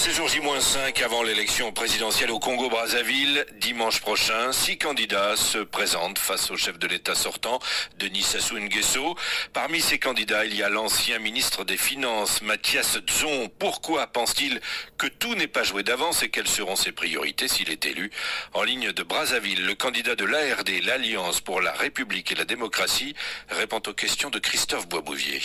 C'est jour J-5 avant l'élection présidentielle au Congo-Brazzaville. Dimanche prochain, 6 candidats se présentent face au chef de l'État sortant, Denis Sassou Nguesso. Parmi ces candidats, il y a l'ancien ministre des Finances, Mathias Dzon. Pourquoi pense-t-il que tout n'est pas joué d'avance et quelles seront ses priorités s'il est élu? En ligne de Brazzaville, le candidat de l'ARD, l'Alliance pour la République et la démocratie, répond aux questions de Christophe Boisbouvier.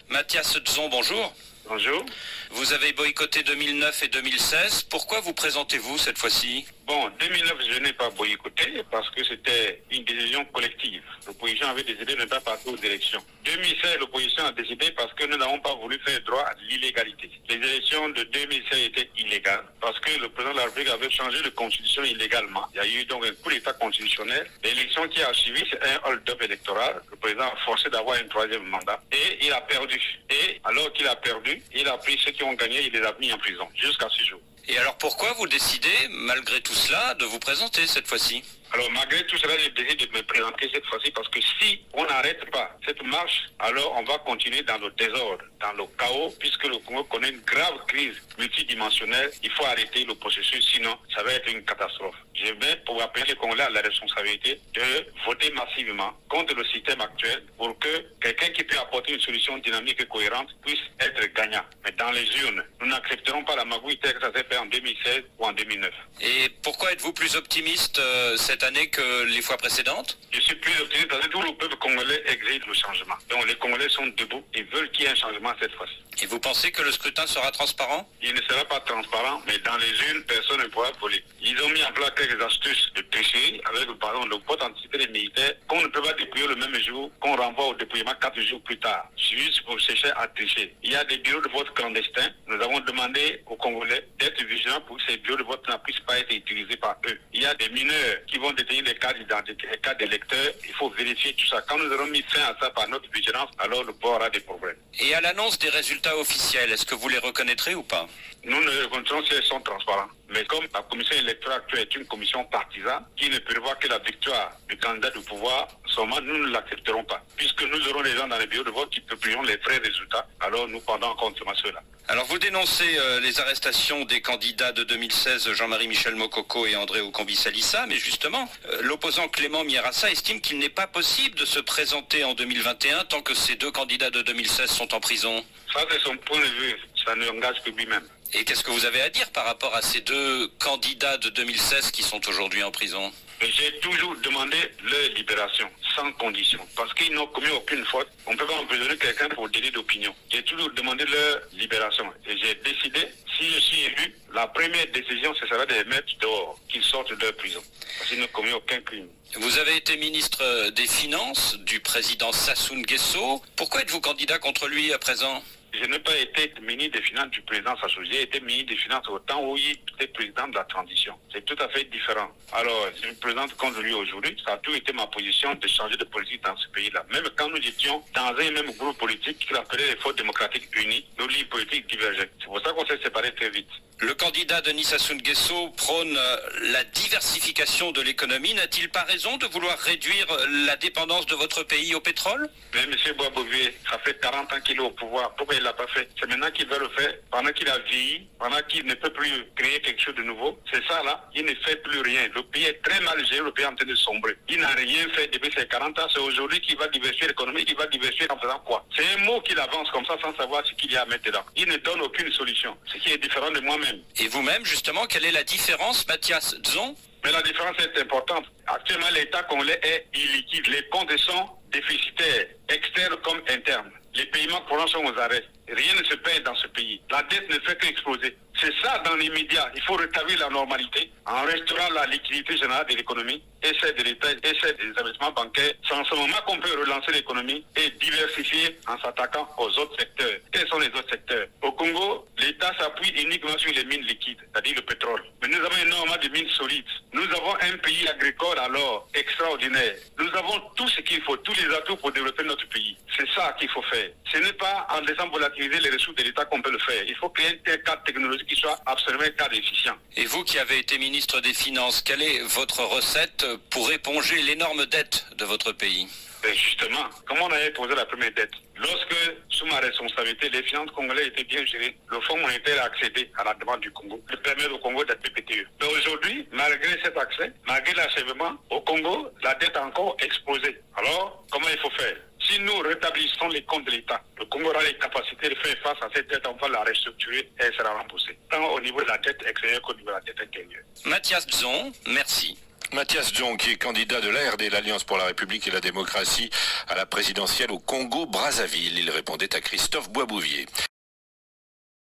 Mathias Dzon, bonjour. Bonjour. Vous avez boycotté 2009 et 2016. Pourquoi vous présentez-vous cette fois-ci? Bon, 2009, je n'ai pas boycotté parce que c'était une décision collective. L'opposition avait décidé de ne pas passer aux élections. 2016, l'opposition a décidé parce que nous n'avons pas voulu faire droit à l'illégalité. Les élections de 2016 étaient illégales parce que le président de la République avait changé de constitution illégalement. Il y a eu donc un coup d'État constitutionnel. L'élection qui a suivi, c'est un hold-up électoral. Le président a forcé d'avoir un troisième mandat et il a perdu. Et alors qu'il a perdu, il a pris ceux qui ont gagné, il les a mis en prison jusqu'à ce jour. Et alors pourquoi vous décidez, malgré tout cela, de vous présenter cette fois-ci? Alors malgré tout cela, j'ai décidé de me présenter cette fois-ci parce que si on n'arrête pas cette marche, alors on va continuer dans le désordre, dans le chaos, puisque le Congo connaît une grave crise multidimensionnelle. Il faut arrêter le processus, sinon ça va être une catastrophe. Je vais pour appeler les Congolais à la responsabilité de voter massivement contre le système actuel pour que quelqu'un qui peut apporter une solution dynamique et cohérente puisse être gagnant. Mais dans les urnes, nous n'accepterons pas la magouille telle que ça s'est fait en 2016 ou en 2009. Et pourquoi êtes-vous plus optimiste cette année que les fois précédentes? Je suis plus optimiste parce que tout le peuple congolais exige le changement. Donc les Congolais sont debout et veulent qu'il y ait un changement cette fois-ci. Et vous pensez que le scrutin sera transparent? Il ne sera pas transparent, mais dans les urnes, personne ne pourra voler. Ils ont mis en place quelques astuces de tricherie avec, par exemple, le vote anticipé des militaires qu'on ne peut pas dépouiller le même jour, qu'on renvoie au dépouillement 4 jours plus tard, juste pour chercher à tricher. Il y a des bureaux de vote clandestins. Nous avons demandé aux Congolais d'être vigilants pour que ces bureaux de vote ne puissent pas être utilisés par eux. Il y a des mineurs qui vont détenir les cartes d'identité, les cartes d'électeurs. Il faut vérifier tout ça. Quand nous aurons mis fin à ça par notre vigilance, alors le pouvoir aura des problèmes. Et à l'annonce des résultats officiels, est-ce que vous les reconnaîtrez ou pas? Nous ne reconnaîtrons si elles sont transparentes. Mais comme la commission électorale actuelle est une commission partisane qui ne prévoit que la victoire du candidat du pouvoir, seulement nous ne l'accepterons pas. Puisque nous aurons des gens dans les bureaux de vote qui publieront les vrais résultats, alors nous prendrons en compte cela. Alors vous dénoncez les arrestations des candidats de 2016, Jean-Marie Michel Mokoko et André Okombi-Salissa, mais justement, l'opposant Clément Mierassa estime qu'il n'est pas possible de se présenter en 2021 tant que ces deux candidats de 2016 sont en prison. Ça, c'est son point de vue. Ça ne engage que lui-même. Et qu'est-ce que vous avez à dire par rapport à ces deux candidats de 2016 qui sont aujourd'hui en prison? J'ai toujours demandé leur libération, sans condition, parce qu'ils n'ont commis aucune faute. On ne peut pas emprisonner quelqu'un pour délit d'opinion. J'ai toujours demandé leur libération. Et j'ai décidé, si je suis élu, la première décision, ce sera de les mettre dehors, qu'ils sortent de leur prison, parce qu'ils n'ont commis aucun crime. Vous avez été ministre des Finances du président Sassou Nguesso. Pourquoi êtes-vous candidat contre lui à présent? Je n'ai pas été ministre des Finances du président Sassou. J'ai été ministre des Finances au temps où il était président de la transition. C'est tout à fait différent. Alors, je me présente contre lui aujourd'hui. Ça a toujours été ma position de changer de politique dans ce pays-là. Même quand nous étions dans un même groupe politique qui l'appelait les Forces démocratiques unies, nos lignes politiques divergeaient. C'est pour ça qu'on s'est séparés très vite. Le candidat Denis Sassou Nguesso prône la diversification de l'économie. N'a-t-il pas raison de vouloir réduire la dépendance de votre pays au pétrole? Mais M. Boisbouvier, ça fait 40 ans qu'il est au pouvoir. Pourquoi il ne l'a pas fait? C'est maintenant qu'il veut le faire. Pendant qu'il a vieilli, pendant qu'il ne peut plus créer quelque chose de nouveau. C'est ça là, il ne fait plus rien. Le pays est très mal géré, le pays est en train de sombrer. Il n'a rien fait depuis ces 40 ans. C'est aujourd'hui qu'il va diversifier l'économie. Il va diversifier en faisant quoi? C'est un mot qu'il avance comme ça sans savoir ce qu'il y a à mettre dedans. Il ne donne aucune solution. Ce qui est différent de moi-même. Et vous-même, justement, quelle est la différence, Mathias Dzon? Mais la différence est importante. Actuellement, l'État congolais est illiquide. Les comptes sont déficitaires, externes comme internes. Les paiements courants sont aux arrêts. Rien ne se paye dans ce pays. La dette ne fait qu'exploser. C'est ça dans les médias. Il faut rétablir la normalité en restaurant la liquidité générale de l'économie et celle de l'État et celle des établissements bancaires. C'est en ce moment qu'on peut relancer l'économie et diversifier en s'attaquant aux autres secteurs. Quels sont les autres secteurs? Au Congo, l'État s'appuie uniquement sur les mines liquides, c'est-à-dire le pétrole. Mais nous avons énormément de mines solides. Nous avons un pays agricole alors extraordinaire. Nous avons tout ce qu'il faut, tous les atouts pour développer notre pays. C'est ça qu'il faut faire. Ce n'est pas en laissant volatiliser les ressources de l'État qu'on peut le faire. Il faut créer un tel cadre technologique qui soit absolument un cadre efficient. Et vous qui avez été ministre des Finances, quelle est votre recette pour éponger l'énorme dette de votre pays? Ben justement, comment on avait posé la première dette? Lorsque, sous ma responsabilité, les finances congolaises étaient bien gérées, le Fonds monétaire a accédé à la demande du Congo, de permettre au Congo d'être PPTE. Mais aujourd'hui, malgré cet accès, malgré l'achèvement, au Congo, la dette a encore explosé. Alors, comment il faut faire? Si nous rétablissons les comptes de l'État, le Congo aura les capacités de faire face à cette dette, on va la restructurer et elle sera remboursée, tant au niveau de la dette extérieure qu'au niveau de la dette intérieure. Mathias Dzon, merci. Mathias Dzon, qui est candidat de l'ARD, l'Alliance pour la République et la démocratie, à la présidentielle au Congo-Brazzaville. Il répondait à Christophe Boisbouvier.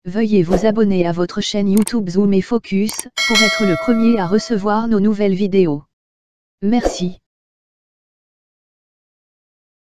Veuillez vous abonner à votre chaîne YouTube Zoom et Focus, pour être le premier à recevoir nos nouvelles vidéos. Merci.